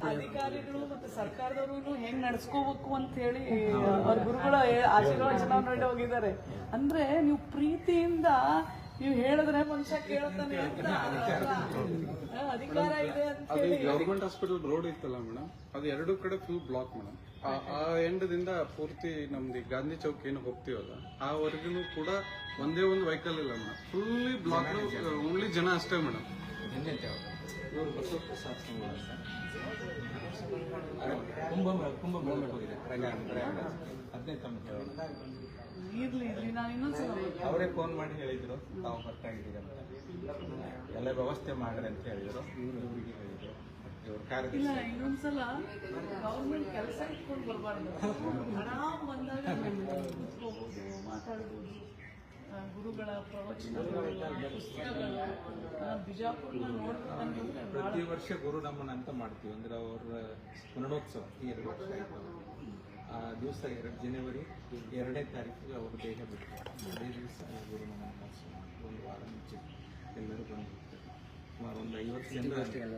ಅಧಿಕಾರಿಗಳು ಮತ್ತೆ ಸರ್ಕಾರದವರು ಹೆಂಗ್ ನಡ್ಸ್ಕೋಬೇಕು ಅಂತ ಹೇಳಿ ಅವ್ರ ಗುರುಗಳ ಆಶೀರ್ವಚನ ನೋಡಿ ಹೋಗಿದ್ದಾರೆ. ಅಂದ್ರೆ ನೀವು ಪ್ರೀತಿಯಿಂದ ನೀವು ಹೇಳಿದ್ರೆ ಮನುಷ್ಯ ಕೇಳ್ತಾನೆ ಅಂತ ಅಧಿಕಾರ ಇದೆ ಅಂತ ಹೇಳಿ. ಗವರ್ಮೆಂಟ್ ಹಾಸ್ಪಿಟಲ್ ರೋಡ್ ಇತ್ತಲ್ಲ ಮೇಡಮ್, ಅದು ಎರಡು ಕಡೆ ಫುಲ್ ಬ್ಲಾಕ್ ಮೇಡಮ್. ಆ ಎಂಡದಿಂದ ಪೂರ್ತಿ ನಮ್ದು ಗಾಂಧಿ ಚೌಕ್ ಏನು ಹೋಗ್ತೀವಲ್ಲ ಆವರೆಗೂ ಕೂಡ ಒಂದೇ ಒಂದು ವೆಹಿಕಲ್ ಇಲ್ಲ ಮೇಡಮ್. ಫುಲ್ಲಿ ಬ್ಲಾಕ್, ಓನ್ಲಿ ಜನ ಅಷ್ಟೇ ಮೇಡಮ್. ಇರ್ಲಿ ನಾನು ಇನ್ನೊಂದ್ಸಲ ಅವರೇ ಫೋನ್ ಮಾಡಿ ಹೇಳಿದ್ರು ತಾವು ಬರ್ತಾ ಇದ್ದೀರಿ ಅಂತ, ಎಲ್ಲ ವ್ಯವಸ್ಥೆ ಮಾಡ್ರಿ ಅಂತ ಹೇಳಿದ್ರು. ಇವರಿಗೆ ಹೇಳಿದ್ರು ಇಲ್ಲ, ಇನ್ನೊಂದ್ಸಲ ಗೌರ್ಮೆಂಟ್ ಕೆಲಸ ಇಟ್ಕೊಂಡು ಬರಬಾರ್ದು. ಆರಾಮ್ ಬಂದಾಗ ಕುತ್ಕೋಬಹುದು, ಮಾತಾಡ್ಬೋದು. ಗುರುಗಳ ಪ್ರವಚನಗಳು, ಪುಸ್ತಕಗಳು, ಬಿಜಾಪುರ ನೋಡ್ಬೇಕಂತಂದ್ರೆ ಪ್ರತಿ ವರ್ಷ ಗುರು ನಮನ ಅಂತ ಮಾಡ್ತೀವಿ. ಅಂದ್ರೆ ಅವರ ಸ್ಮರಣೋತ್ಸವ 2 ವರ್ಷ ಆಯಿತು. ಆ ದಿವಸ ಜನವರಿ 2ನೇ ತಾರೀಕಿಗೆ ಅವರು ದೇಹ ಬಿಟ್ಟು ಅದೇ ದಿವಸ ಗುರು ನಮನ ಮಹೋತ್ಸವ ಒಂದು ವಾರ ಮುಂಚೆ ಎಲ್ಲರೂ ಬಂದಿರ್ತಾರೆ. ಸುಮಾರು ಒಂದು 50 ಜನ.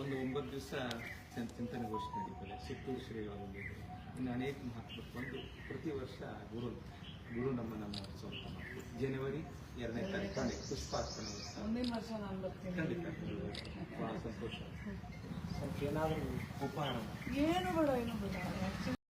ಒಂದು 9 ದಿವಸ ಚಿಂತನೆ ಗೋಷ್ಠಿ ನಡೀತದೆ. ಚಿತ್ತೂರು ಶ್ರೀಗಳ ಬಂದಿದೆ. ಇನ್ನು ಅನೇಕ ಮಹಾತ್ಮರು ಬಂದು ಪ್ರತಿ ವರ್ಷ ಗುರು ನಮನ ಮಹೋತ್ಸವ ಅಂತ ಮಾಡ್ತೀವಿ. ಜನವರಿ 2ನೇ ತಾರೀಕು ಪುಷ್ಪಾರ್ಪಣೆ. ಮುಂದಿನ ವರ್ಷ ನಾನು ಬರ್ತೀನಿ. ಖಂಡಿತ ಬಹಳ ಸಂತೋಷ. ಏನಾದರೂ ಉಪಹಾರ ಏನು ಬೇಡ.